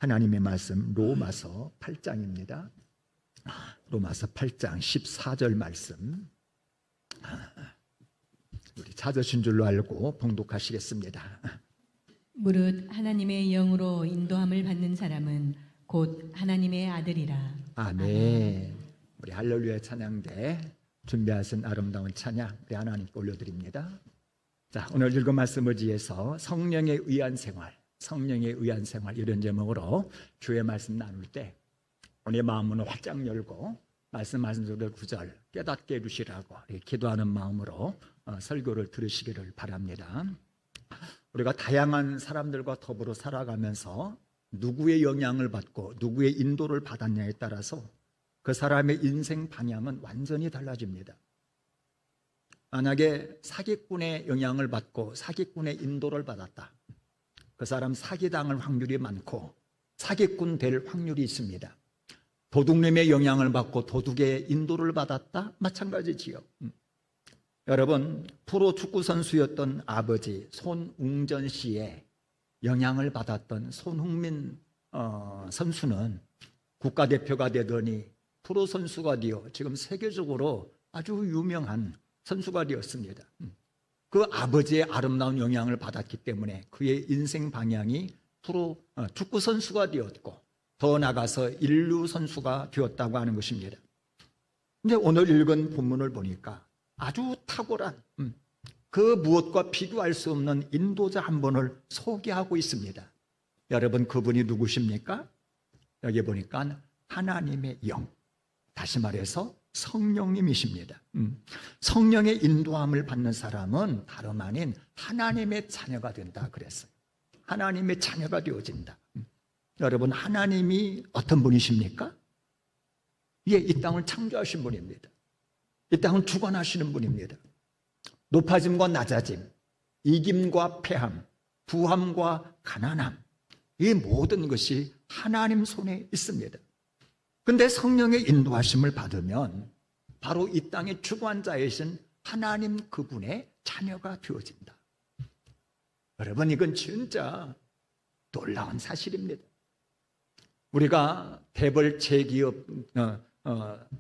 하나님의 말씀 로마서 8장입니다. 로마서 8장 14절 말씀, 우리 찾으신 줄로 알고 봉독하시겠습니다. 무릇 하나님의 영으로 인도함을 받는 사람은 곧 하나님의 아들이라. 아멘. 우리 할렐루야 찬양대 준비하신 아름다운 찬양 우리 하나님께 올려드립니다. 자, 오늘 읽은 말씀을 지해서 성령에 의한 생활, 성령에 의한 생활 이런 제목으로 주의 말씀 나눌 때 우리 마음은 활짝 열고 말씀하신 절 구절 깨닫게 해주시라고 기도하는 마음으로 설교를 들으시기를 바랍니다. 우리가 다양한 사람들과 더불어 살아가면서 누구의 영향을 받고 누구의 인도를 받았냐에 따라서 그 사람의 인생 방향은 완전히 달라집니다. 만약에 사기꾼의 영향을 받고 사기꾼의 인도를 받았다, 그 사람 사기당할 확률이 많고 사기꾼 될 확률이 있습니다. 도둑님의 영향을 받고 도둑의 인도를 받았다, 마찬가지지요. 여러분, 프로 축구 선수였던 아버지 손웅전 씨의 영향을 받았던 손흥민 선수는 국가대표가 되더니 프로 선수가 되어 지금 세계적으로 아주 유명한 선수가 되었습니다. 그 아버지의 아름다운 영향을 받았기 때문에 그의 인생 방향이 프로 축구 선수가 되었고 더 나아가서 인류 선수가 되었다고 하는 것입니다. 근데 오늘 읽은 본문을 보니까 아주 탁월한 그 무엇과 비교할 수 없는 인도자 한 분을 소개하고 있습니다. 여러분, 그분이 누구십니까? 여기 보니까 하나님의 영, 다시 말해서 성령님이십니다. 성령의 인도함을 받는 사람은 다름 아닌 하나님의 자녀가 된다 그랬어요. 하나님의 자녀가 되어진다. 여러분, 하나님이 어떤 분이십니까? 예, 이 땅을 창조하신 분입니다. 이 땅을 주관하시는 분입니다. 높아짐과 낮아짐, 이김과 패함, 부함과 가난함, 이 모든 것이 하나님 손에 있습니다. 그런데 성령의 인도하심을 받으면 바로 이 땅의 주관자이신 하나님 그분의 자녀가 되어진다. 여러분, 이건 진짜 놀라운 사실입니다. 우리가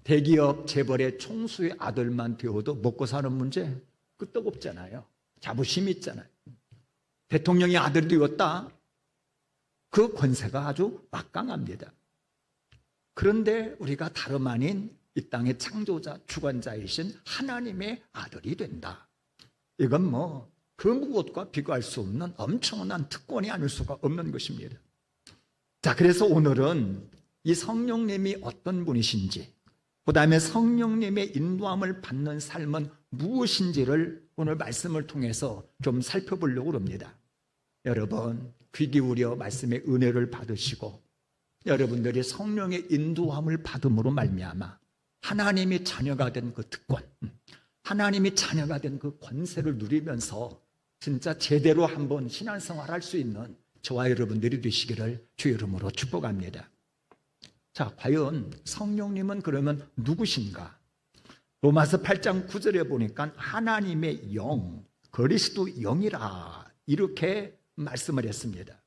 대기업 재벌의 총수의 아들만 되어도 먹고 사는 문제 끄떡없잖아요. 자부심이 있잖아요. 대통령의 아들이 되었다, 그 권세가 아주 막강합니다. 그런데 우리가 다름 아닌 이 땅의 창조자 주관자이신 하나님의 아들이 된다, 이건 그 무엇과 비교할 수 없는 엄청난 특권이 아닐 수가 없는 것입니다. 자, 그래서 오늘은 이 성령님이 어떤 분이신지, 그 다음에 성령님의 인도함을 받는 삶은 무엇인지를 오늘 말씀을 통해서 좀 살펴보려고 합니다. 여러분, 귀 기울여 말씀의 은혜를 받으시고 여러분들이 성령의 인도함을 받음으로 말미암아 하나님의 자녀가 된 그 특권, 하나님의 자녀가 된 그 권세를 누리면서 진짜 제대로 한번 신앙생활할 수 있는 저와 여러분들이 되시기를 주의 이름으로 축복합니다. 자, 과연 성령님은 그러면 누구신가? 로마서 8장 9절에 보니까 하나님의 영, 그리스도 영이라 이렇게 말씀을 했습니다.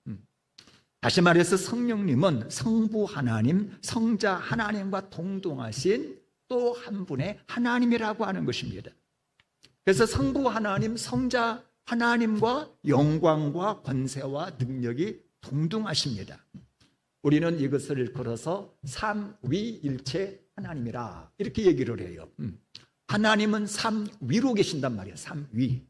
다시 말해서 성령님은 성부 하나님, 성자 하나님과 동등하신 또 한 분의 하나님이라고 하는 것입니다. 그래서 성부 하나님, 성자 하나님과 영광과 권세와 능력이 동등하십니다. 우리는 이것을 일컬어서 삼위일체 하나님이라 이렇게 얘기를 해요. 하나님은 삼위로 계신단 말이에요. 삼위,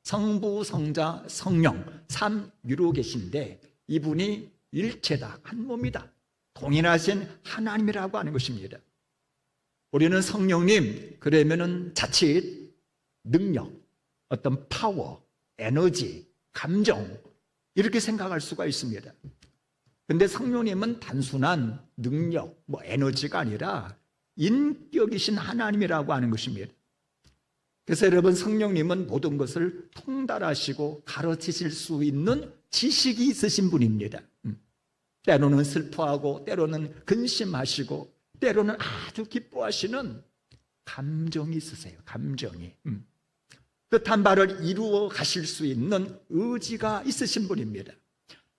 성부, 성자, 성령 삼위로 계신데 이분이 일체다, 한 몸이다, 동일하신 하나님이라고 하는 것입니다. 우리는 성령님 그러면은 자칫 능력, 어떤 파워, 에너지, 감정 이렇게 생각할 수가 있습니다. 그런데 성령님은 단순한 능력, 에너지가 아니라 인격이신 하나님이라고 하는 것입니다. 그래서 여러분, 성령님은 모든 것을 통달하시고 가르치실 수 있는 지식이 있으신 분입니다. 때로는 슬퍼하고 때로는 근심하시고 때로는 아주 기뻐하시는 감정이 있으세요. 감정이. 뜻한 바를 이루어 가실 수 있는 의지가 있으신 분입니다.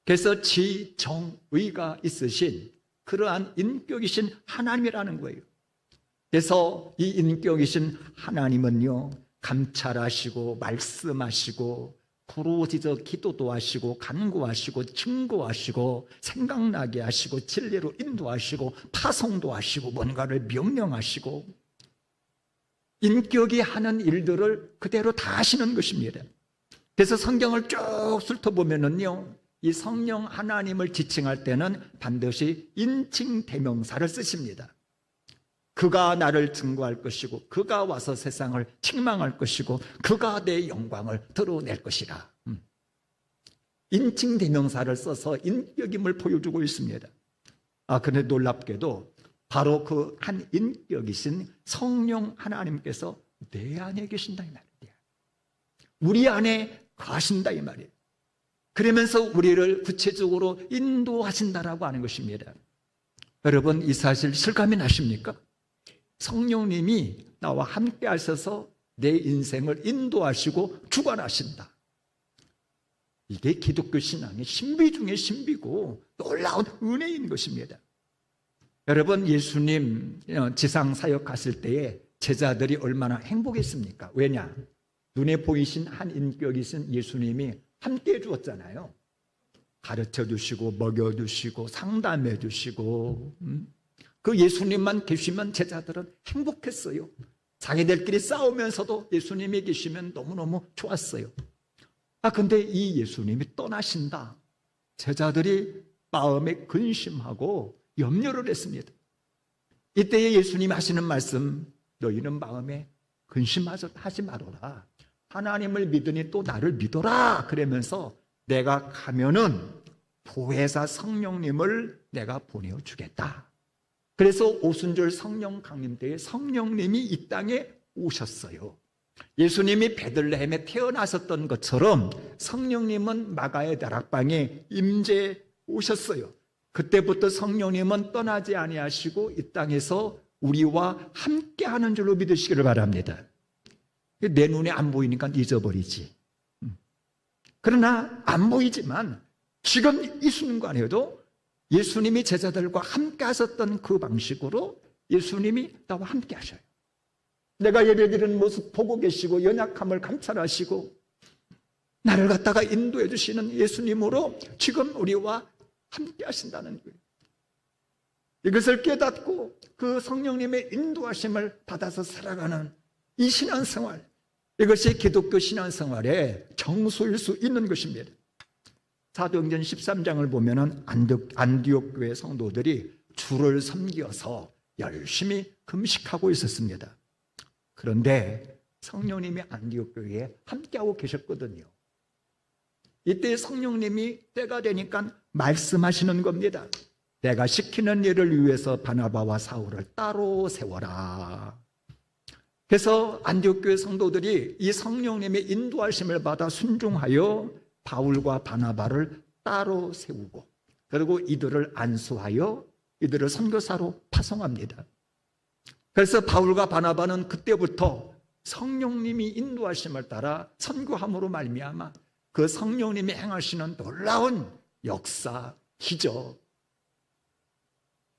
그래서 지정의가 있으신 그러한 인격이신 하나님이라는 거예요. 그래서 이 인격이신 하나님은요, 감찰하시고 말씀하시고 부르짖어 기도도 하시고 간구하시고 증거하시고 생각나게 하시고 진리로 인도하시고 파송도 하시고 뭔가를 명령하시고 인격이 하는 일들을 그대로 다 하시는 것입니다. 그래서 성경을 쭉 훑어보면은요, 이 성령 하나님을 지칭할 때는 반드시 인칭 대명사를 쓰십니다. 그가 나를 증거할 것이고 그가 와서 세상을 책망할 것이고 그가 내 영광을 드러낼 것이라. 인칭 대명사를 써서 인격임을 보여주고 있습니다. 그런데 놀랍게도 바로 그 한 인격이신 성령 하나님께서 내 안에 계신다 이 말이에요. 우리 안에 거하신다 이 말이에요. 그러면서 우리를 구체적으로 인도하신다라고 하는 것입니다. 여러분, 이 사실 실감이 나십니까? 성령님이 나와 함께 하셔서 내 인생을 인도하시고 주관하신다. 이게 기독교 신앙의 신비 중의 신비고 놀라운 은혜인 것입니다. 여러분, 예수님 지상 사역 갔을 때에 제자들이 얼마나 행복했습니까? 왜냐? 눈에 보이신 한 인격이신 예수님이 함께 해 주었잖아요. 가르쳐 주시고 먹여 주시고 상담해 주시고 그 예수님만 계시면 제자들은 행복했어요. 자기들끼리 싸우면서도 예수님이 계시면 너무너무 좋았어요. 근데 이 예수님이 떠나신다. 제자들이 마음에 근심하고 염려를 했습니다. 이때에 예수님이 하시는 말씀, 너희는 마음에 근심하지 말아라. 하나님을 믿으니 또 나를 믿어라. 그러면서 내가 가면은 보혜사 성령님을 내가 보내주겠다. 그래서 오순절 성령 강림 때에 성령님이 이 땅에 오셨어요. 예수님이 베들레헴에 태어나셨던 것처럼 성령님은 마가의 다락방에 임재 오셨어요. 그때부터 성령님은 떠나지 아니하시고 이 땅에서 우리와 함께하는 줄로 믿으시기를 바랍니다. 내 눈에 안 보이니까 잊어버리지. 그러나 안 보이지만 지금 이 순간에도 예수님이 제자들과 함께 하셨던 그 방식으로 예수님이 나와 함께 하셔요. 내가 예배드리는 모습 보고 계시고 연약함을 감찰하시고 나를 갖다가 인도해 주시는 예수님으로 지금 우리와 함께 하신다는 거예요. 이것을 깨닫고 그 성령님의 인도하심을 받아서 살아가는 이 신앙생활, 이것이 기독교 신앙생활의 정수일 수 있는 것입니다. 사도행전 13장을 보면은 안디옥 교회 성도들이 주를 섬기어서 열심히 금식하고 있었습니다. 그런데 성령님이 안디옥 교회에 함께하고 계셨거든요. 이때 성령님이 때가 되니까 말씀하시는 겁니다. 내가 시키는 일을 위해서 바나바와 사울을 따로 세워라. 그래서 안디옥 교회 성도들이 이 성령님의 인도하심을 받아 순종하여 바울과 바나바를 따로 세우고 그리고 이들을 안수하여 이들을 선교사로 파송합니다. 그래서 바울과 바나바는 그때부터 성령님이 인도하심을 따라 선교함으로 말미암아 그 성령님이 행하시는 놀라운 역사, 기적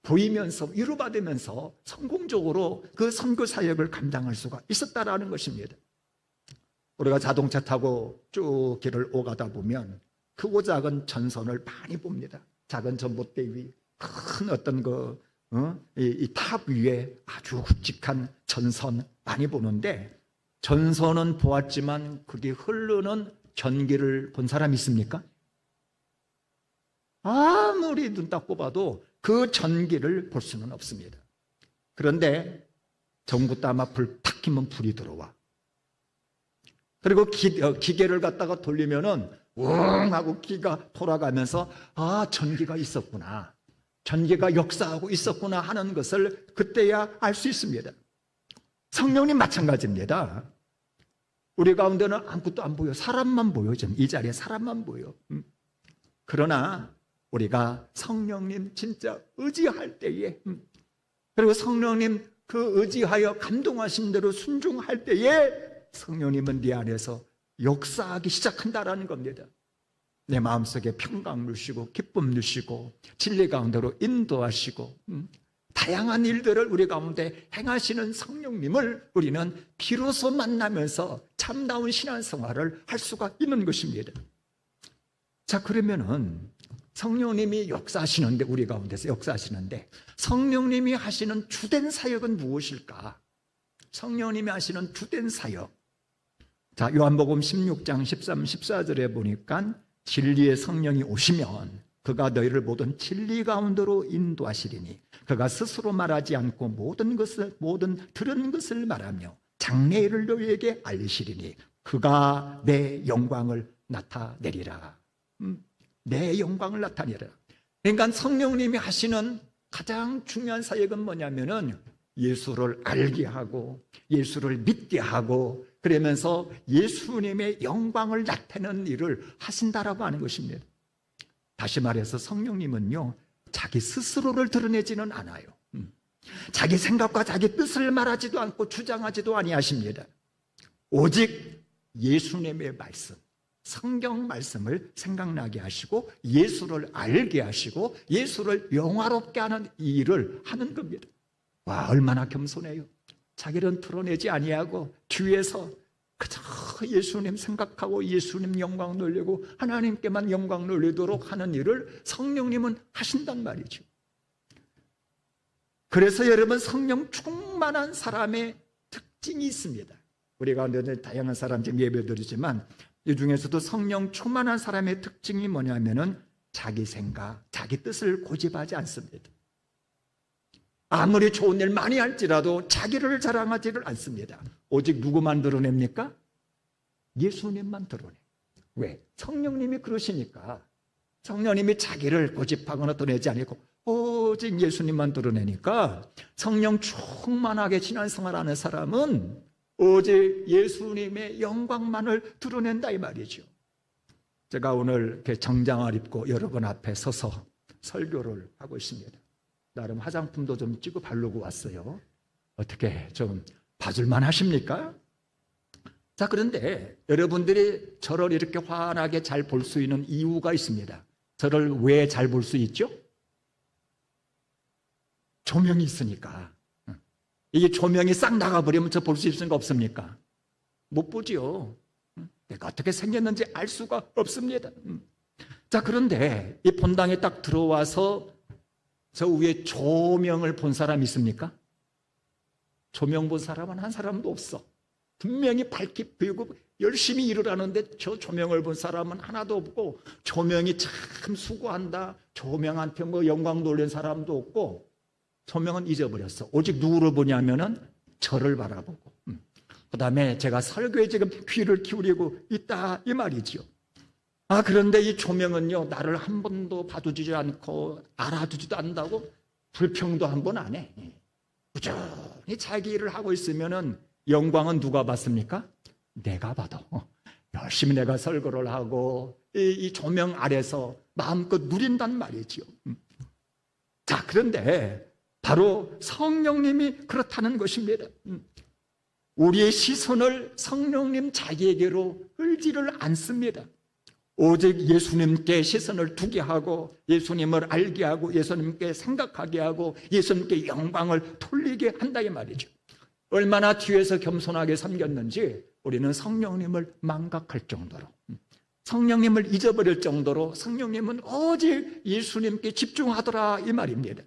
보이면서 위로받으면서 성공적으로 그 선교 사역을 감당할 수가 있었다라는 것입니다. 우리가 자동차 타고 쭉 길을 오가다 보면 크고 작은 전선을 많이 봅니다. 작은 전봇대 위 큰 어떤 이 탑 위에 아주 굵직한 전선 많이 보는데 전선은 보았지만 그게 흐르는 전기를 본 사람 있습니까? 아무리 눈 딱 꼽아도 그 전기를 볼 수는 없습니다. 그런데 전구도 아마 불 탁 켜면 불이 들어와. 그리고 기계를 갖다가 돌리면은 웅 하고 기가 돌아가면서 전기가 있었구나. 전기가 역사하고 있었구나 하는 것을 그때야 알 수 있습니다. 성령님 마찬가지입니다. 우리 가운데는 아무것도 안 보여. 사람만 보여. 지금 이 자리에 사람만 보여. 그러나 우리가 성령님 진짜 의지할 때에 그리고 성령님 그 의지하여 감동하신 대로 순종할 때에 성령님은 네 안에서 역사하기 시작한다라는 겁니다. 내 마음속에 평강 누시고 기쁨 누시고 진리 가운데로 인도하시고 다양한 일들을 우리 가운데 행하시는 성령님을 우리는 비로소 만나면서 참다운 신앙생활을 할 수가 있는 것입니다. 자, 그러면은 성령님이 역사하시는데, 우리 가운데서 역사하시는데 성령님이 하시는 주된 사역은 무엇일까? 성령님이 하시는 주된 사역. 자, 요한복음 16장 13, 14절에 보니까 진리의 성령이 오시면 그가 너희를 모든 진리 가운데로 인도하시리니 그가 스스로 말하지 않고 모든 들은 것을 말하며 장래일을 너희에게 알리시리니 그가 내 영광을 나타내리라. 내 영광을 나타내리라. 그러니까 성령님이 하시는 가장 중요한 사역은 뭐냐면은 예수를 알게 하고 예수를 믿게 하고 그러면서 예수님의 영광을 나타내는 일을 하신다라고 하는 것입니다. 다시 말해서 성령님은요, 자기 스스로를 드러내지는 않아요. 자기 생각과 자기 뜻을 말하지도 않고 주장하지도 아니하십니다. 오직 예수님의 말씀, 성경 말씀을 생각나게 하시고 예수를 알게 하시고 예수를 영화롭게 하는 이 일을 하는 겁니다. 와, 얼마나 겸손해요. 자기는 드러내지 아니하고 뒤에서 그저 예수님 생각하고 예수님 영광 돌리고 하나님께만 영광 돌리도록 하는 일을 성령님은 하신단 말이죠. 그래서 여러분, 성령 충만한 사람의 특징이 있습니다. 우리 가운데 다양한 사람 지금 예배드리지만 이 중에서도 성령 충만한 사람의 특징이 뭐냐면은 자기 생각, 자기 뜻을 고집하지 않습니다. 아무리 좋은 일 많이 할지라도 자기를 자랑하지를 않습니다. 오직 누구만 드러냅니까? 예수님만 드러내. 왜? 성령님이 그러시니까. 성령님이 자기를 고집하거나 드러내지 않고 오직 예수님만 드러내니까 성령 충만하게 신앙생활하는 사람은 오직 예수님의 영광만을 드러낸다 이 말이죠. 제가 오늘 이렇게 정장을 입고 여러분 앞에 서서 설교를 하고 있습니다. 나름 화장품도 좀 찍어 바르고 왔어요. 어떻게 좀 봐줄만 하십니까? 자, 그런데 여러분들이 저를 이렇게 환하게 잘 볼 수 있는 이유가 있습니다. 저를 왜 잘 볼 수 있죠? 조명이 있으니까. 이게 조명이 싹 나가버리면 저 볼 수 있습니까? 없습니까? 못 보지요. 내가 어떻게 생겼는지 알 수가 없습니다. 자, 그런데 이 본당에 딱 들어와서 저 위에 조명을 본 사람 있습니까? 조명 본 사람은 한 사람도 없어. 분명히 밝게 보이고 열심히 일을 하는데 저 조명을 본 사람은 하나도 없고, 조명이 참 수고한다, 조명한테 뭐 영광 돌린 사람도 없고, 조명은 잊어버렸어. 오직 누구를 보냐면은 저를 바라보고, 그 다음에 제가 설교에 지금 귀를 기울이고 있다 이 말이지요. 아, 그런데 이 조명은요, 나를 한 번도 봐주지 않고 알아주지도 않는다고 불평도 한 번 안 해. 꾸준히 자기 일을 하고 있으면은 영광은 누가 받습니까? 내가 받아. 열심히 내가 설교를 하고 이 조명 아래서 마음껏 누린단 말이지요. 자, 그런데 바로 성령님이 그렇다는 것입니다. 우리의 시선을 성령님 자기에게로 끌지를 않습니다. 오직 예수님께 시선을 두게 하고 예수님을 알게 하고 예수님께 생각하게 하고 예수님께 영광을 돌리게 한다 이 말이죠. 얼마나 뒤에서 겸손하게 섬겼는지 우리는 성령님을 망각할 정도로, 성령님을 잊어버릴 정도로 성령님은 오직 예수님께 집중하더라 이 말입니다.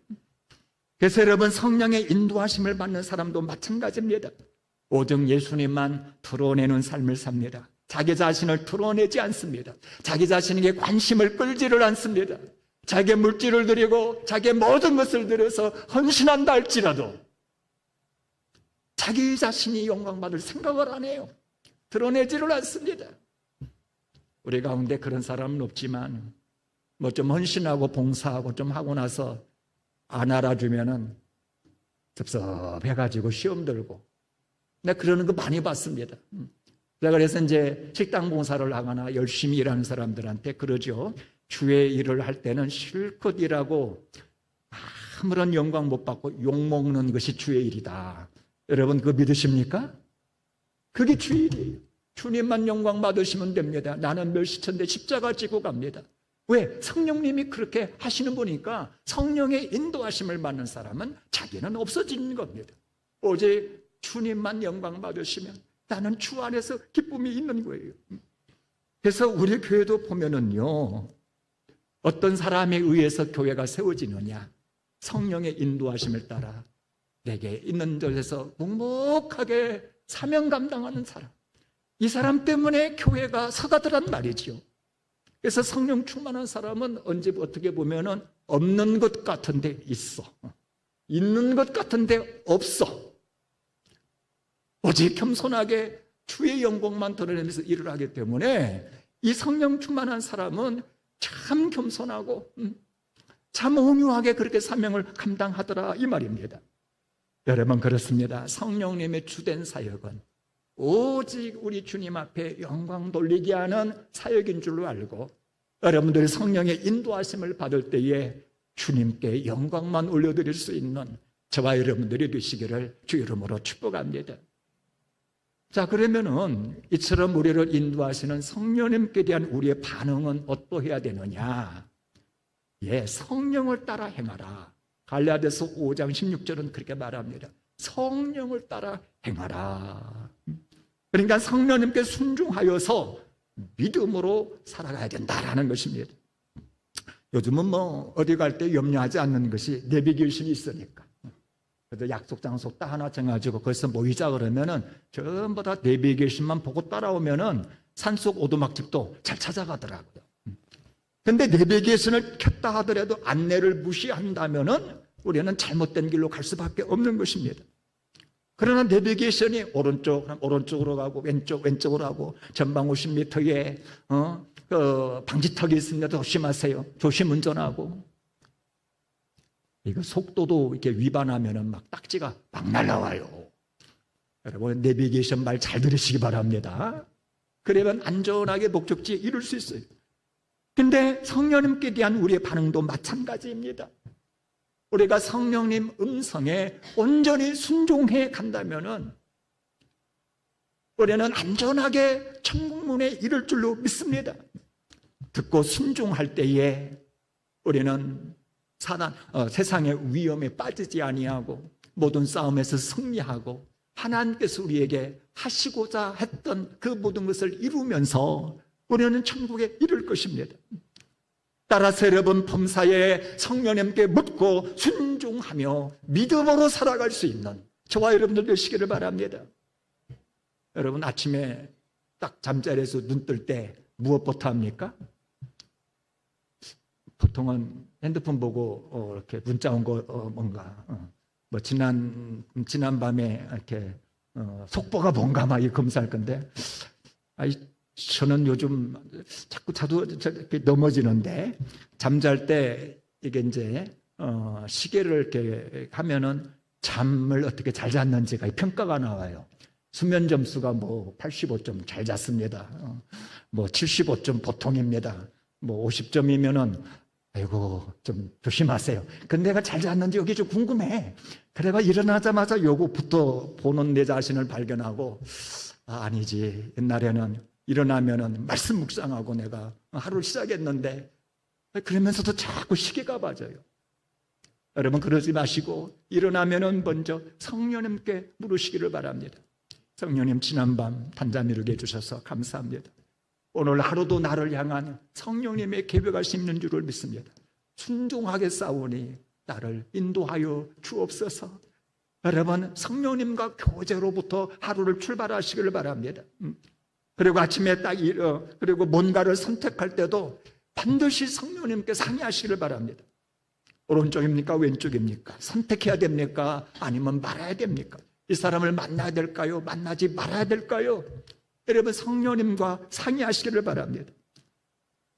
그래서 여러분, 성령의 인도하심을 받는 사람도 마찬가지입니다. 오직 예수님만 드러내는 삶을 삽니다. 자기 자신을 드러내지 않습니다. 자기 자신에게 관심을 끌지를 않습니다. 자기의 물질을 드리고 자기의 모든 것을 들여서 헌신한다 할지라도 자기 자신이 영광받을 생각을 안 해요. 드러내지를 않습니다. 우리 가운데 그런 사람은 없지만 뭐 좀 헌신하고 봉사하고 좀 하고 나서 안 알아주면은 섭섭해가지고 시험 들고, 내가 그러는 거 많이 봤습니다. 제가 그래서 이제 식당 봉사를 하거나 열심히 일하는 사람들한테 그러죠. 주의 일을 할 때는 실컷 일하고 아무런 영광 못 받고 욕먹는 것이 주의 일이다. 여러분 그거 믿으십니까? 그게 주의 일이에요. 주님만 영광 받으시면 됩니다. 나는 멸시천대 십자가 지고 갑니다. 왜? 성령님이 그렇게 하시는 분이니까 성령의 인도하심을 받는 사람은 자기는 없어지는 겁니다. 오직 주님만 영광 받으시면 나는 주 안에서 기쁨이 있는 거예요. 그래서 우리 교회도 보면은요, 어떤 사람에 의해서 교회가 세워지느냐, 성령의 인도하심을 따라 내게 있는 곳에서 묵묵하게 사명 감당하는 사람, 이 사람 때문에 교회가 서가더란 말이죠. 그래서 성령 충만한 사람은 언제 어떻게 보면은 없는 것 같은데 있어, 있는 것 같은데 없어. 오직 겸손하게 주의 영광만 드러내면서 일을 하기 때문에 이 성령 충만한 사람은 참 겸손하고 참 온유하게 그렇게 사명을 감당하더라, 이 말입니다. 여러분, 그렇습니다. 성령님의 주된 사역은 오직 우리 주님 앞에 영광 돌리게 하는 사역인 줄로 알고, 여러분들이 성령의 인도하심을 받을 때에 주님께 영광만 올려드릴 수 있는 저와 여러분들이 되시기를 주 이름으로 축복합니다. 자, 그러면은 이처럼 우리를 인도하시는 성령님께 대한 우리의 반응은 어떠해야 되느냐? 예, 성령을 따라 행하라. 갈라디아서 5장 16절은 그렇게 말합니다. 성령을 따라 행하라. 그러니까 성령님께 순종하여서 믿음으로 살아가야 된다라는 것입니다. 요즘은 뭐 어디 갈 때 염려하지 않는 것이 내비게이션이 있으니까. 그래서 약속 장소 딱 하나 정해가지고 거기서 모이자 그러면은 전부 다 내비게이션만 보고 따라오면은 산속 오두막집도 잘 찾아가더라고요. 근데 내비게이션을 켰다 하더라도 안내를 무시한다면은 우리는 잘못된 길로 갈 수밖에 없는 것입니다. 그러나 내비게이션이 오른쪽, 그럼 오른쪽으로 가고 왼쪽으로 가고 전방 50m에 방지턱이 있습니다. 조심하세요. 조심 운전하고. 이거 속도도 이렇게 위반하면은 막 딱지가 막 날라와요. 여러분, 내비게이션 말 잘 들으시기 바랍니다. 그러면 안전하게 목적지에 이룰 수 있어요. 근데 성령님께 대한 우리의 반응도 마찬가지입니다. 우리가 성령님 음성에 온전히 순종해 간다면은 우리는 안전하게 천국문에 이를 줄로 믿습니다. 듣고 순종할 때에 우리는 세상의 위험에 빠지지 아니하고 모든 싸움에서 승리하고 하나님께서 우리에게 하시고자 했던 그 모든 것을 이루면서 우리는 천국에 이를 것입니다. 따라서 여러분, 범사에 성령님께 묻고 순종하며 믿음으로 살아갈 수 있는 저와 여러분들 되시기를 바랍니다. 여러분, 아침에 딱 잠자리에서 눈 뜰 때 무엇부터 합니까? 보통은 핸드폰 보고 이렇게 문자 온 거 뭔가 뭐 지난 밤에 이렇게 속보가 뭔가 막 검사할 건데, 저는 요즘 자꾸 이렇게 넘어지는데, 잠잘 때 이게 이제 시계를 이렇게 하면은 잠을 어떻게 잘 잤는지가 평가가 나와요. 수면 점수가 뭐 85점 잘 잤습니다. 뭐 75점 보통입니다. 뭐 50점이면은 아이고 좀 조심하세요. 근데 내가 잘 잤는지 여기 좀 궁금해. 그래가 일어나자마자 요거부터 보는 내 자신을 발견하고, 아니지, 옛날에는 일어나면은 말씀 묵상하고 내가 하루를 시작했는데, 그러면서도 자꾸 시계가 맞아요. 여러분, 그러지 마시고 일어나면은 먼저 성령님께 물으시기를 바랍니다. 성령님, 지난밤 단잠 이루게 해주셔서 감사합니다. 오늘 하루도 나를 향한 성령님의 계획하심 있는 줄을 믿습니다. 순종하게 싸우니 나를 인도하여 주옵소서. 여러분, 성령님과 교제로부터 하루를 출발하시기를 바랍니다. 그리고 아침에 그리고 뭔가를 선택할 때도 반드시 성령님께 상의하시기를 바랍니다. 오른쪽입니까? 왼쪽입니까? 선택해야 됩니까? 아니면 말아야 됩니까? 이 사람을 만나야 될까요? 만나지 말아야 될까요? 여러분, 성령님과 상의하시기를 바랍니다.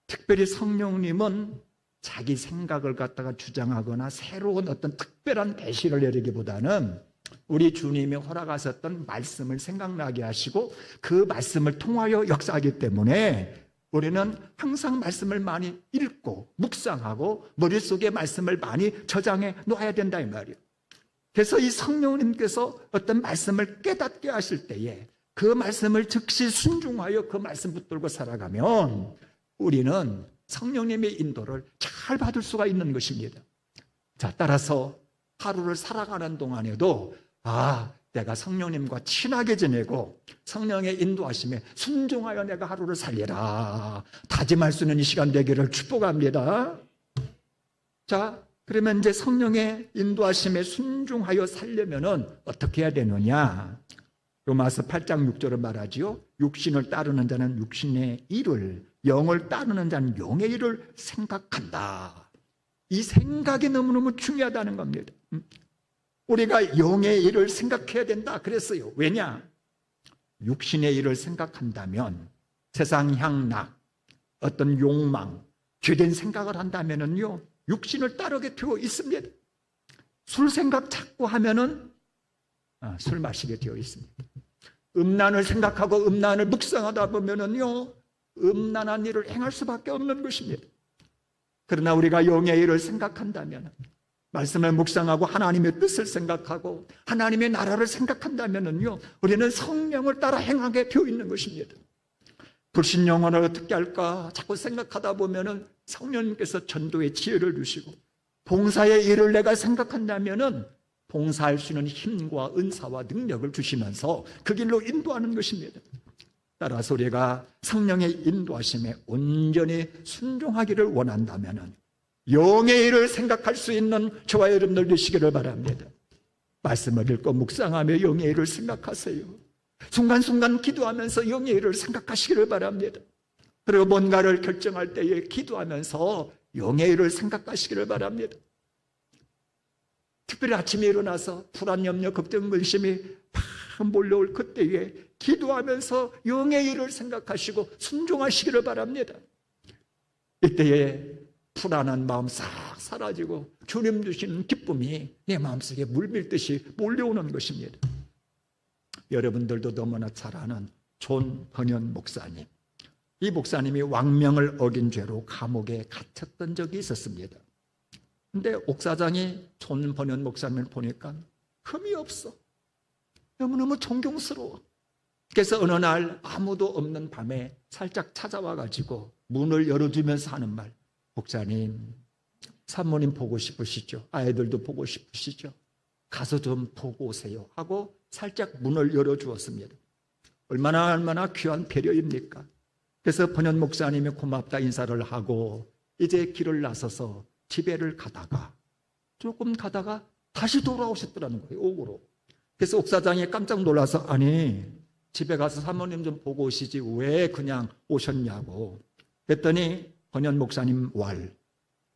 특별히 성령님은 자기 생각을 갖다가 주장하거나 새로운 어떤 특별한 계시를 내리기보다는 우리 주님이 허락하셨던 말씀을 생각나게 하시고 그 말씀을 통하여 역사하기 때문에 우리는 항상 말씀을 많이 읽고 묵상하고 머릿속에 말씀을 많이 저장해 놓아야 된다, 이 말이에요. 그래서 이 성령님께서 어떤 말씀을 깨닫게 하실 때에 그 말씀을 즉시 순종하여 그 말씀 붙들고 살아가면 우리는 성령님의 인도를 잘 받을 수가 있는 것입니다. 자, 따라서 하루를 살아가는 동안에도 내가 성령님과 친하게 지내고 성령의 인도하심에 순종하여 내가 하루를 살리라 다짐할 수 있는 이 시간 되기를 축복합니다. 자, 그러면 이제 성령의 인도하심에 순종하여 살려면은 어떻게 해야 되느냐? 로마서 8장 6절은 말하지요. 육신을 따르는 자는 육신의 일을, 영을 따르는 자는 영의 일을 생각한다. 이 생각이 너무너무 중요하다는 겁니다. 우리가 영의 일을 생각해야 된다 그랬어요. 왜냐? 육신의 일을 생각한다면 세상 향락, 어떤 욕망, 죄된 생각을 한다면은요, 육신을 따르게 되어 있습니다. 술 생각 자꾸 하면은 술 마시게 되어 있습니다. 음란을 생각하고 음란을 묵상하다 보면은요, 음란한 일을 행할 수밖에 없는 것입니다. 그러나 우리가 영의 일을 생각한다면, 말씀을 묵상하고 하나님의 뜻을 생각하고 하나님의 나라를 생각한다면은요, 우리는 성령을 따라 행하게 되어 있는 것입니다. 불신 영혼을 어떻게 할까 자꾸 생각하다 보면은 성령님께서 전도의 지혜를 주시고, 봉사의 일을 내가 생각한다면은 봉사할 수 있는 힘과 은사와 능력을 주시면서 그 길로 인도하는 것입니다. 따라서 우리가 성령의 인도하심에 온전히 순종하기를 원한다면은 영의 일을 생각할 수 있는 저와 여러분들 되시기를 바랍니다. 말씀을 읽고 묵상하며 영의 일을 생각하세요. 순간순간 기도하면서 영의 일을 생각하시기를 바랍니다. 그리고 뭔가를 결정할 때에 기도하면서 영의 일을 생각하시기를 바랍니다. 특별히 아침에 일어나서 불안, 염려, 걱정, 근심이 막 몰려올 그때에 기도하면서 영의 일을 생각하시고 순종하시기를 바랍니다. 이때에 불안한 마음 싹 사라지고 주님 주시는 기쁨이 내 마음속에 물밀듯이 몰려오는 것입니다. 여러분들도 너무나 잘 아는 존 버년 목사님, 이 목사님이 왕명을 어긴 죄로 감옥에 갇혔던 적이 있었습니다. 근데 옥사장이 존 버년 목사님을 보니까 흠이 없어. 너무너무 존경스러워. 그래서 어느 날 아무도 없는 밤에 살짝 찾아와 가지고 문을 열어주면서 하는 말, 목사님, 사모님 보고 싶으시죠? 아이들도 보고 싶으시죠? 가서 좀 보고 오세요 하고 살짝 문을 열어주었습니다. 얼마나 귀한 배려입니까? 그래서 번연 목사님이 고맙다 인사를 하고 이제 길을 나서서 집에를 가다가 조금 가다가 다시 돌아오셨더라는 거예요. 옥으로. 그래서 옥사장이 깜짝 놀라서 아니 집에 가서 사모님 좀 보고 오시지 왜 그냥 오셨냐고. 그랬더니 번연 목사님 왈,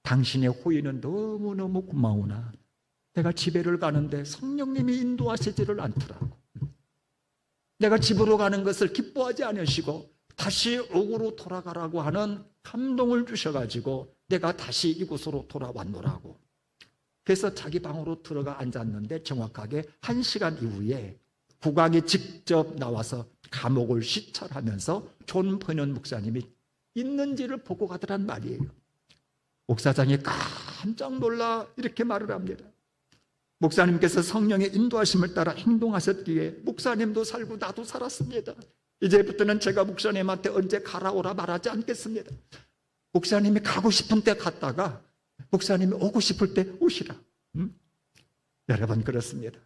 당신의 호의는 너무너무 고마우나 내가 집에를 가는데 성령님이 인도하시지를 않더라고. 내가 집으로 가는 것을 기뻐하지 않으시고 다시 옥으로 돌아가라고 하는 감동을 주셔가지고 내가 다시 이곳으로 돌아왔노라고. 그래서 자기 방으로 들어가 앉았는데 정확하게 1시간 이후에 국왕이 직접 나와서 감옥을 시찰하면서 존 버년 목사님이 있는지를 보고 가더란 말이에요. 목사장이 깜짝 놀라 이렇게 말을 합니다. 목사님께서 성령의 인도하심을 따라 행동하셨기에 목사님도 살고 나도 살았습니다. 이제부터는 제가 목사님한테 언제 가라 오라 말하지 않겠습니다. 목사님이 가고 싶은 때 갔다가 목사님이 오고 싶을 때 오시라. 여러분 그렇습니다.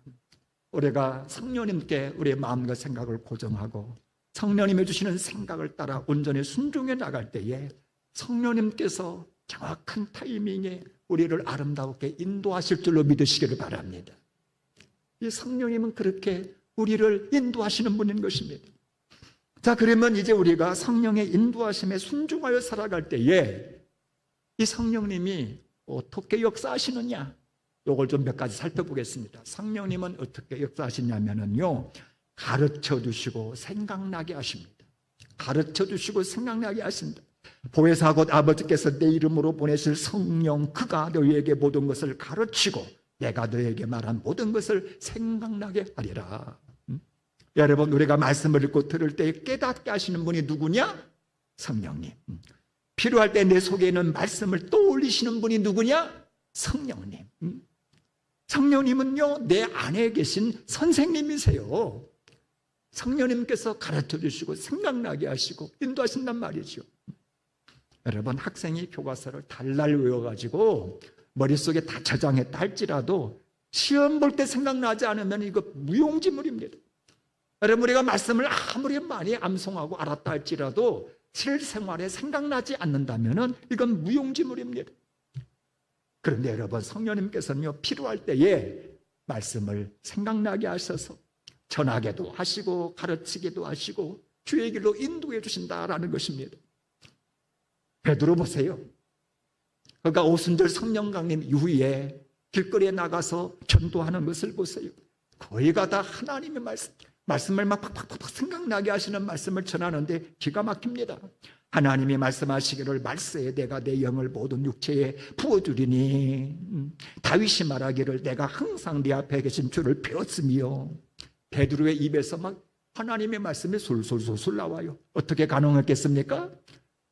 우리가 성령님께 우리의 마음과 생각을 고정하고 성령님이 주시는 생각을 따라 온전히 순종해 나갈 때에 성령님께서 정확한 타이밍에 우리를 아름답게 인도하실 줄로 믿으시기를 바랍니다. 이 성령님은 그렇게 우리를 인도하시는 분인 것입니다. 자, 그러면 이제 우리가 성령의 인도하심에 순종하여 살아갈 때에 이 성령님이 어떻게 역사하시느냐? 이걸 좀 몇 가지 살펴보겠습니다. 성령님은 어떻게 역사하시냐면요, 가르쳐 주시고 생각나게 하십니다. 가르쳐 주시고 생각나게 하십니다. 보혜사 곧 아버지께서 내 이름으로 보내실 성령, 그가 너희에게 모든 것을 가르치고 내가 너희에게 말한 모든 것을 생각나게 하리라. 여러분, 우리가 말씀을 읽고 들을 때 깨닫게 하시는 분이 누구냐? 성령님. 필요할 때 내 속에 있는 말씀을 떠올리시는 분이 누구냐? 성령님. 성령님은요, 내 안에 계신 선생님이세요. 성령님께서 가르쳐 주시고 생각나게 하시고 인도하신단 말이죠. 여러분, 학생이 교과서를 달달 외워가지고 머릿속에 다 저장했다 할지라도 시험 볼 때 생각나지 않으면 이거 무용지물입니다. 여러분, 우리가 말씀을 아무리 많이 암송하고 알았다 할지라도 실생활에 생각나지 않는다면 이건 무용지물입니다. 그런데 여러분, 성령님께서는요, 필요할 때에 말씀을 생각나게 하셔서 전하게도 하시고 가르치기도 하시고 주의 길로 인도해 주신다라는 것입니다. 베드로 보세요. 그가 오순절 성령 강림 이후에 길거리에 나가서 전도하는 것을 보세요. 거의가 다 하나님의 말씀을 막 팍팍팍 생각나게 하시는 말씀을 전하는데 기가 막힙니다. 하나님이 말씀하시기를 말세에 내가 내 영을 모든 육체에 부어주리니 다윗이 말하기를 내가 항상 네 앞에 계신 주를 배웠으며 베드로의 입에서 막 하나님의 말씀이 솔솔솔솔 나와요. 어떻게 가능했겠습니까?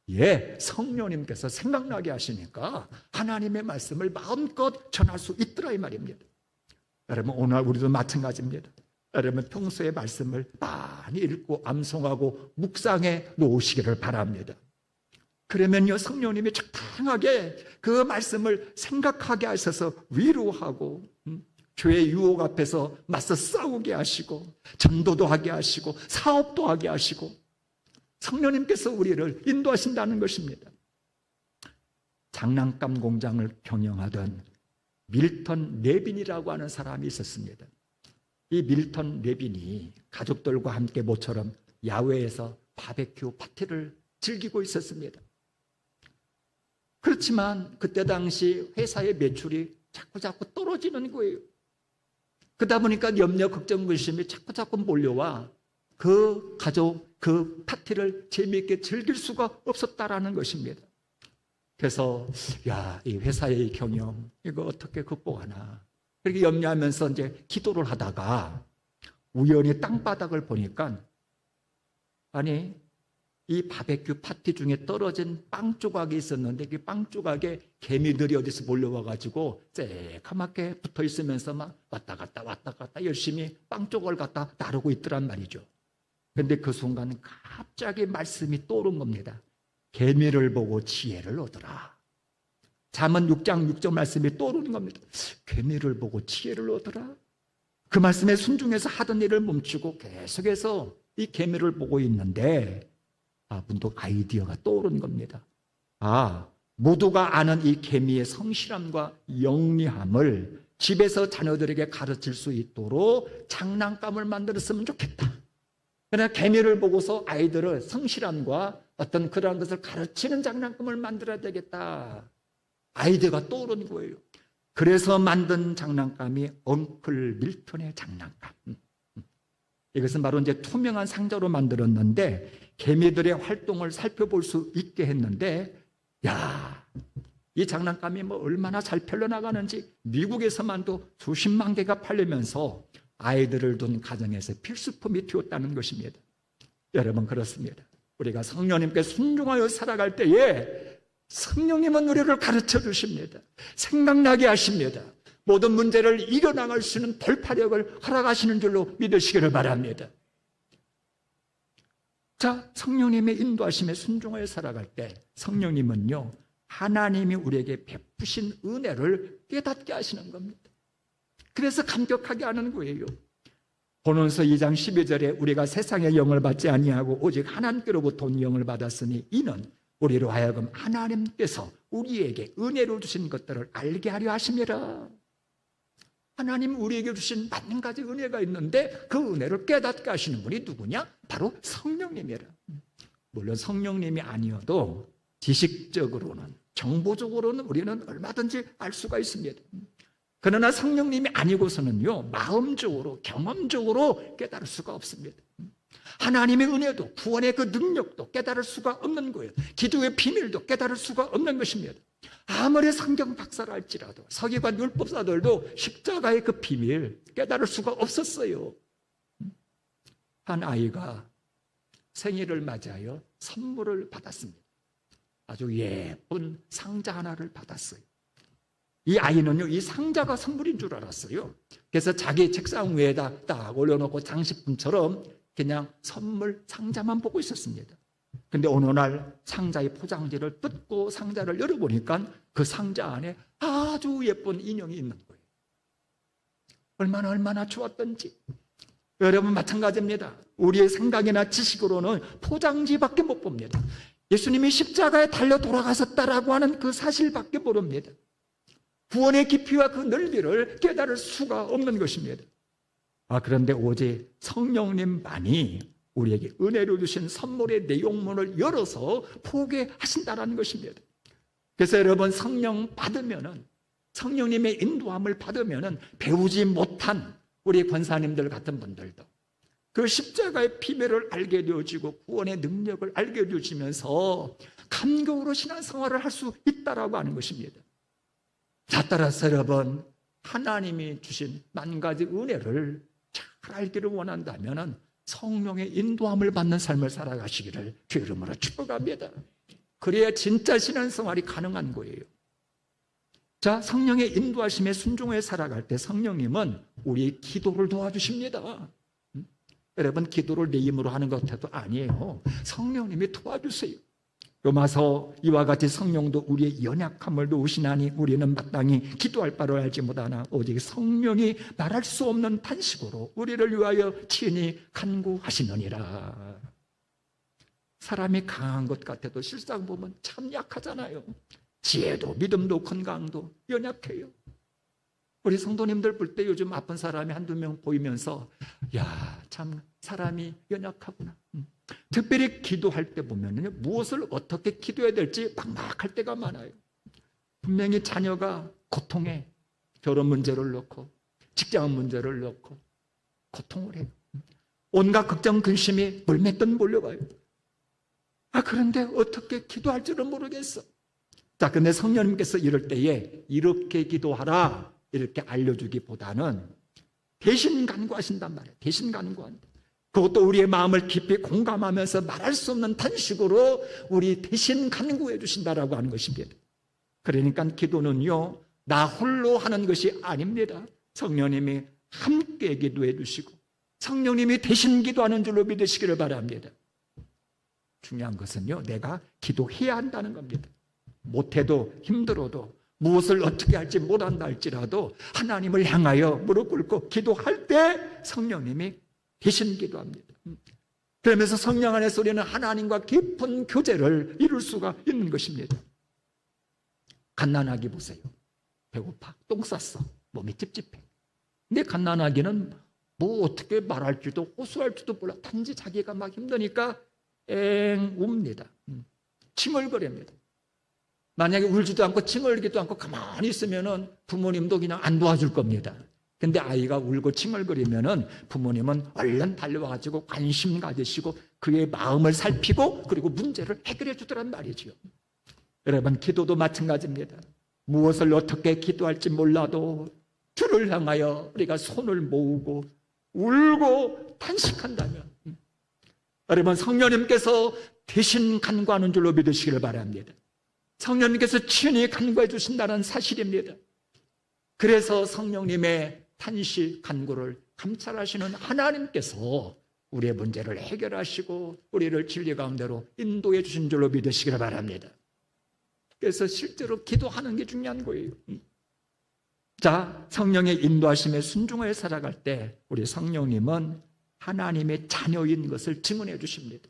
예, 성령님께서 생각나게 하시니까 하나님의 말씀을 마음껏 전할 수 있더라 이 말입니다. 여러분, 오늘 우리도 마찬가지입니다. 여러분, 평소에 말씀을 많이 읽고 암송하고 묵상해 놓으시기를 바랍니다. 그러면요, 성령님이 적당하게 그 말씀을 생각하게 하셔서 위로하고 죄의 유혹 앞에서 맞서 싸우게 하시고 전도도 하게 하시고 사업도 하게 하시고 성령님께서 우리를 인도하신다는 것입니다. 장난감 공장을 경영하던 밀턴 레빈이라고 하는 사람이 있었습니다. 이 밀턴 레빈이 가족들과 함께 모처럼 야외에서 바베큐 파티를 즐기고 있었습니다. 그렇지만 그때 당시 회사의 매출이 자꾸 떨어지는 거예요. 그러다 보니까 염려, 걱정, 근심이 자꾸 몰려와 그 가족, 그 파티를 재미있게 즐길 수가 없었다라는 것입니다. 그래서 이 회사의 경영 이거 어떻게 극복하나 그렇게 염려하면서 이제 기도를 하다가 우연히 땅바닥을 보니까 아니 이 바베큐 파티 중에 떨어진 빵 조각이 있었는데 그 빵 조각에 개미들이 어디서 몰려와가지고 새카맣게 붙어 있으면서 막 왔다 갔다 열심히 빵 조각을 갖다 나르고 있더란 말이죠. 그런데 그 순간 갑자기 말씀이 떠오른 겁니다. 개미를 보고 지혜를 얻으라. 잠언 6장 6절 말씀이 떠오르는 겁니다. 개미를 보고 지혜를 얻으라. 그 말씀에 순종해서 하던 일을 멈추고 계속해서 이 개미를 보고 있는데 문득 아이디어가 떠오른 겁니다. 모두가 아는 이 개미의 성실함과 영리함을 집에서 자녀들에게 가르칠 수 있도록 장난감을 만들었으면 좋겠다. 그러나 개미를 보고서 아이들을 성실함과 어떤 그러한 것을 가르치는 장난감을 만들어야 되겠다. 아이디어가 떠오른 거예요. 그래서 만든 장난감이 엉클 밀턴의 장난감. 이것은 바로 이제 투명한 상자로 만들었는데 개미들의 활동을 살펴볼 수 있게 했는데 이 장난감이 얼마나 잘 팔려나가는지 미국에서만도 수십만 개가 팔리면서 아이들을 둔 가정에서 필수품이 되었다는 것입니다. 여러분, 그렇습니다. 우리가 성령님께 순종하여 살아갈 때에 성령님은 우리를 가르쳐 주십니다. 생각나게 하십니다. 모든 문제를 이겨나갈 수 있는 돌파력을 허락하시는 줄로 믿으시기를 바랍니다. 자, 성령님의 인도하심에 순종하여 살아갈 때 성령님은요, 하나님이 우리에게 베푸신 은혜를 깨닫게 하시는 겁니다. 그래서 감격하게 하는 거예요. 고린도서 2장 12절에 우리가 세상의 영을 받지 아니하고 오직 하나님께로부터 온 영을 받았으니 이는 우리로 하여금 하나님께서 우리에게 은혜로 주신 것들을 알게 하려 하심이라. 하나님 우리에게 주신 많은 가지 은혜가 있는데 그 은혜를 깨닫게 하시는 분이 누구냐? 바로 성령님이라. 물론 성령님이 아니어도 지식적으로는 정보적으로는 우리는 얼마든지 알 수가 있습니다. 그러나 성령님이 아니고서는요, 마음적으로 경험적으로 깨달을 수가 없습니다. 하나님의 은혜도 구원의 그 능력도 깨달을 수가 없는 거예요. 기도의 비밀도 깨달을 수가 없는 것입니다. 아무리 성경 박사라 할지라도 서기관 율법사들도 십자가의 그 비밀 깨달을 수가 없었어요. 한 아이가 생일을 맞이하여 선물을 받았습니다. 아주 예쁜 상자 하나를 받았어요. 이 아이는요, 이 상자가 선물인 줄 알았어요. 그래서 자기 책상 위에다 딱 올려놓고 장식품처럼 그냥 선물 상자만 보고 있었습니다. 근데 어느 날 상자의 포장지를 뜯고 상자를 열어보니까 그 상자 안에 아주 예쁜 인형이 있는 거예요. 얼마나 좋았던지. 여러분 마찬가지입니다. 우리의 생각이나 지식으로는 포장지밖에 못 봅니다. 예수님이 십자가에 달려 돌아가셨다라고 하는 그 사실밖에 모릅니다. 구원의 깊이와 그 넓이를 깨달을 수가 없는 것입니다. 그런데 오직 성령님만이 우리에게 은혜로 주신 선물의 내용문을 열어서 보게 하신다는 것입니다. 그래서 여러분 성령 받으면은, 성령님의 인도함을 받으면은 배우지 못한 우리 권사님들 같은 분들도 그 십자가의 비밀을 알게 되어지고 구원의 능력을 알게 되어지면서 감격으로 신앙생활을 할 수 있다라고 하는 것입니다. 자, 따라서 여러분 하나님이 주신 만 가지 은혜를 잘 알기를 원한다면 성령의 인도함을 받는 삶을 살아가시기를 주의 이름으로 축복합니다. 그래야 진짜 신앙생활이 가능한 거예요. 자, 성령의 인도하심에 순종해 살아갈 때 성령님은 우리의 기도를 도와주십니다. 여러분 기도를 내 힘으로 하는 것도 아니에요. 성령님이 도와주세요. 로마서 이와 같이 성령도 우리의 연약함을 도우시나니 우리는 마땅히 기도할 바를 알지 못하나 오직 성령이 말할 수 없는 탄식으로 우리를 위하여 친히 간구하시느니라. 사람이 강한 것 같아도 실상 보면 참 약하잖아요. 지혜도 믿음도 건강도 연약해요. 우리 성도님들 볼 때 요즘 아픈 사람이 한두 명 보이면서 참 사람이 연약하구나. 특별히 기도할 때 보면요, 무엇을 어떻게 기도해야 될지 막막할 때가 많아요. 분명히 자녀가 고통해. 결혼 문제를 놓고 직장 문제를 놓고 고통을 해요. 온갖 걱정 근심이 물맷듯 몰려와요. 그런데 어떻게 기도할 줄은 모르겠어. 자, 근데 성령님께서 이럴 때에 이렇게 기도하라 이렇게 알려주기보다는 대신 간구하신단 말이에요. 대신 간구한다. 그것도 우리의 마음을 깊이 공감하면서 말할 수 없는 탄식으로 우리 대신 간구해 주신다라고 하는 것입니다. 그러니까 기도는요, 나 홀로 하는 것이 아닙니다. 성령님이 함께 기도해 주시고 성령님이 대신 기도하는 줄로 믿으시기를 바랍니다. 중요한 것은요, 내가 기도해야 한다는 겁니다. 못해도 힘들어도 무엇을 어떻게 할지 못한다 할지라도 하나님을 향하여 무릎 꿇고 기도할 때 성령님이 대신 기도합니다. 그러면서 성령 안에서 우리는 하나님과 깊은 교제를 이룰 수가 있는 것입니다. 갓난아기 보세요. 배고파, 똥 쌌어, 몸이 찝찝해. 근데 갓난아기는 뭐 어떻게 말할지도 호소할지도 몰라. 단지 자기가 막 힘드니까 웁니다. 칭얼거립니다. 만약에 울지도 않고 칭얼기도 않고 가만히 있으면은 부모님도 그냥 안 도와줄 겁니다. 근데 아이가 울고 칭얼거리면은 부모님은 얼른 달려와가지고 관심 가지시고 그의 마음을 살피고 그리고 문제를 해결해 주더란 말이죠. 여러분 기도도 마찬가지입니다. 무엇을 어떻게 기도할지 몰라도 주를 향하여 우리가 손을 모으고 울고 탄식한다면 여러분 성령님께서 대신 간구하는 줄로 믿으시기를 바랍니다. 성령님께서 친히 간구해 주신다는 사실입니다. 그래서 성령님의 탄식 간구를 감찰하시는 하나님께서 우리의 문제를 해결하시고 우리를 진리 가운데로 인도해 주신 줄로 믿으시기를 바랍니다. 그래서 실제로 기도하는 게 중요한 거예요. 자, 성령의 인도하심에 순종하여 살아갈 때 우리 성령님은 하나님의 자녀인 것을 증언해 주십니다.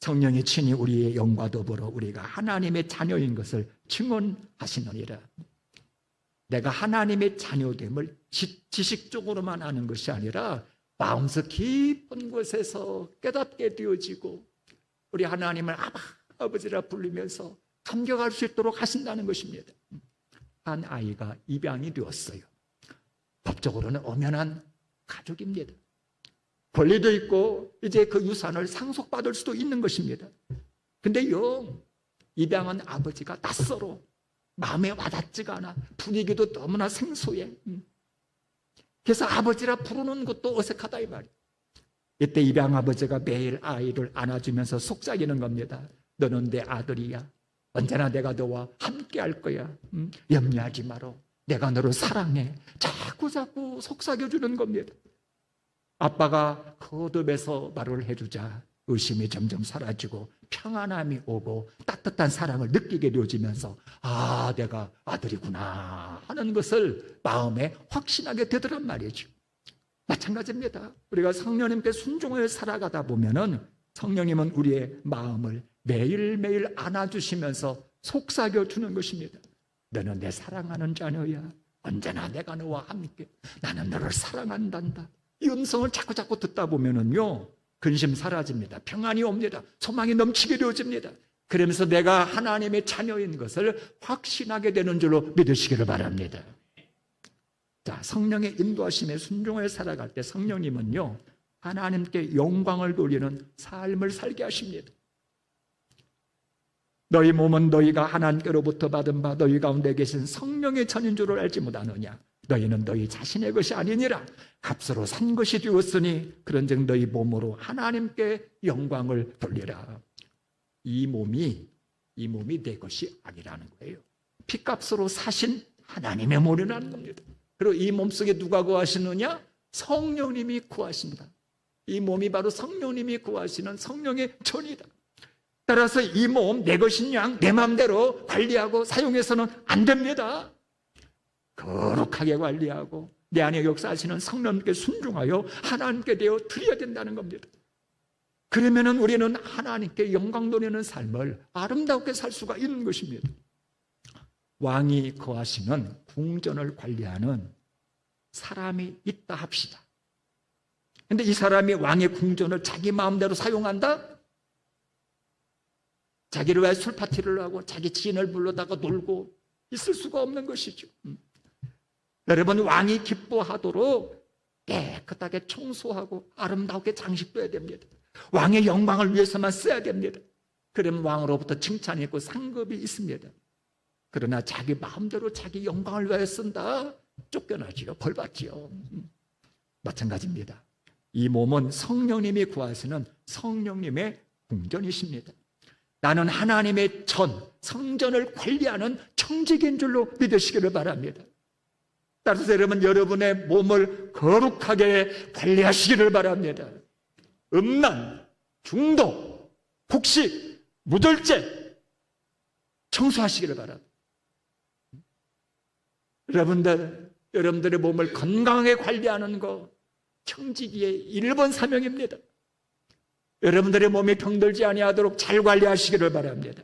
성령이 친히 우리의 영과 더불어 우리가 하나님의 자녀인 것을 증언하시느니라. 내가 하나님의 자녀됨을 지식적으로만 아는 것이 아니라 마음속 깊은 곳에서 깨닫게 되어지고 우리 하나님을 아버지라 부르면서 감격할 수 있도록 하신다는 것입니다. 한 아이가 입양이 되었어요. 법적으로는 엄연한 가족입니다. 권리도 있고 이제 그 유산을 상속받을 수도 있는 것입니다. 근데 입양한 아버지가 낯설어. 마음에 와닿지가 않아. 분위기도 너무나 생소해. 그래서 아버지라 부르는 것도 어색하다 이 말이에요. 이때 입양 아버지가 매일 아이를 안아주면서 속삭이는 겁니다. 너는 내 아들이야. 언제나 내가 너와 함께 할 거야. 염려하지 마라. 내가 너를 사랑해. 자꾸 속삭여주는 겁니다. 아빠가 거듭해서 말을 해주자 의심이 점점 사라지고 평안함이 오고 따뜻한 사랑을 느끼게 되어지면서 아, 내가 아들이구나 하는 것을 마음에 확신하게 되더란 말이죠. 마찬가지입니다. 우리가 성령님께 순종하여 살아가다 보면은 성령님은 우리의 마음을 매일매일 안아주시면서 속삭여 주는 것입니다. 너는 내 사랑하는 자녀야. 언제나 내가 너와 함께. 나는 너를 사랑한단다. 이 음성을 자꾸 듣다 보면은요, 근심 사라집니다. 평안이 옵니다. 소망이 넘치게 되어집니다. 그러면서 내가 하나님의 자녀인 것을 확신하게 되는 줄로 믿으시기를 바랍니다. 자, 성령의 인도하심에 순종하여 살아갈 때 성령님은요, 하나님께 영광을 돌리는 삶을 살게 하십니다. 너희 몸은 너희가 하나님께로부터 받은 바 너희 가운데 계신 성령의 전인 줄을 알지 못하느냐. 너희는 너희 자신의 것이 아니니라. 값으로 산 것이 되었으니 그런즉 너희 몸으로 하나님께 영광을 돌리라. 이 몸이 내 것이 아니라는 거예요. 피값으로 사신 하나님의 몸이라는 겁니다. 그리고 이 몸속에 누가 구하시느냐? 성령님이 구하신다. 이 몸이 바로 성령님이 구하시는 성령의 전이다. 따라서 이 몸 내 것인 양 내 마음대로 관리하고 사용해서는 안 됩니다. 거룩하게 관리하고 내 안에 역사하시는 성령님께 순종하여 하나님께 되어 드려야 된다는 겁니다. 그러면은 우리는 하나님께 영광 돌리는 삶을 아름답게 살 수가 있는 것입니다. 왕이 거하시는 궁전을 관리하는 사람이 있다 합시다. 그런데 이 사람이 왕의 궁전을 자기 마음대로 사용한다? 자기를 위해 술 파티를 하고 자기 지인을 불러다가 놀고 있을 수가 없는 것이죠. 여러분, 왕이 기뻐하도록 깨끗하게 청소하고 아름답게 장식돼야 됩니다. 왕의 영광을 위해서만 써야 됩니다. 그러면 왕으로부터 칭찬이 있고 상급이 있습니다. 그러나 자기 마음대로 자기 영광을 위해 쓴다? 쫓겨나지요. 벌 받지요. 마찬가지입니다. 이 몸은 성령님이 구하시는 성령님의 궁전이십니다. 나는 하나님의 성전을 관리하는 청직인 줄로 믿으시기를 바랍니다. 따라서 여러분의 몸을 거룩하게 관리하시기를 바랍니다. 음란, 중독, 폭식, 무절제 청소하시기를 바랍니다. 여러분들의 몸을 건강하게 관리하는 것 청지기의 1번 사명입니다. 여러분들의 몸이 병들지 아니하도록 잘 관리하시기를 바랍니다.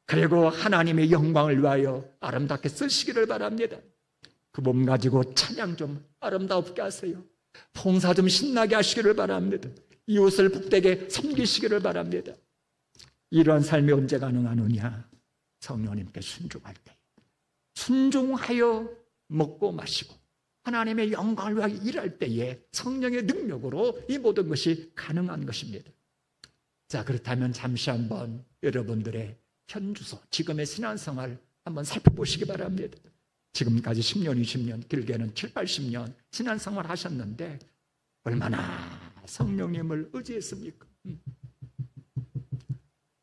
그리고 하나님의 영광을 위하여 아름답게 쓰시기를 바랍니다. 그 몸 가지고 찬양 좀 아름답게 하세요. 봉사 좀 신나게 하시기를 바랍니다. 이웃을 복되게 섬기시기를 바랍니다. 이러한 삶이 언제 가능하느냐? 성령님께 순종할 때, 순종하여 먹고 마시고 하나님의 영광을 위하여 일할 때에 성령의 능력으로 이 모든 것이 가능한 것입니다. 자, 그렇다면 잠시 한번 여러분들의 현주소, 지금의 신앙생활 한번 살펴보시기 바랍니다. 지금까지 10년, 20년, 길게는 7, 80년 신앙생활 하셨는데 얼마나 성령님을 의지했습니까?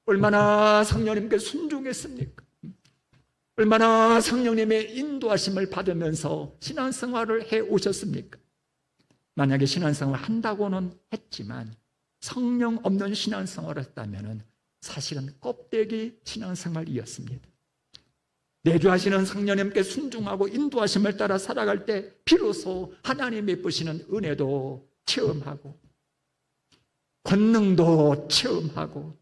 얼마나 성령님께 순종했습니까? 얼마나 성령님의 인도하심을 받으면서 신앙생활을 해오셨습니까? 만약에 신앙생활을 한다고는 했지만 성령 없는 신앙생활을 했다면 사실은 껍데기 신앙생활이었습니다. 내주하시는 성령님께 순종하고 인도하심을 따라 살아갈 때 비로소 하나님이 베푸시는 은혜도 체험하고 권능도 체험하고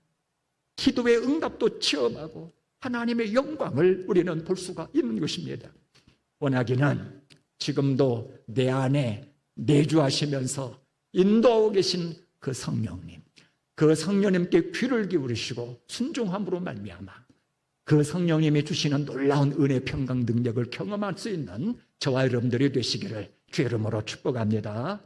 기도의 응답도 체험하고 하나님의 영광을 우리는 볼 수가 있는 것입니다. 원하기는 지금도 내 안에 내주하시면서 인도하고 계신 그 성령님, 그 성령님께 귀를 기울이시고 순종함으로 말미암아 그 성령님이 주시는 놀라운 은혜, 평강, 능력을 경험할 수 있는 저와 여러분들이 되시기를 주의 이름으로 축복합니다.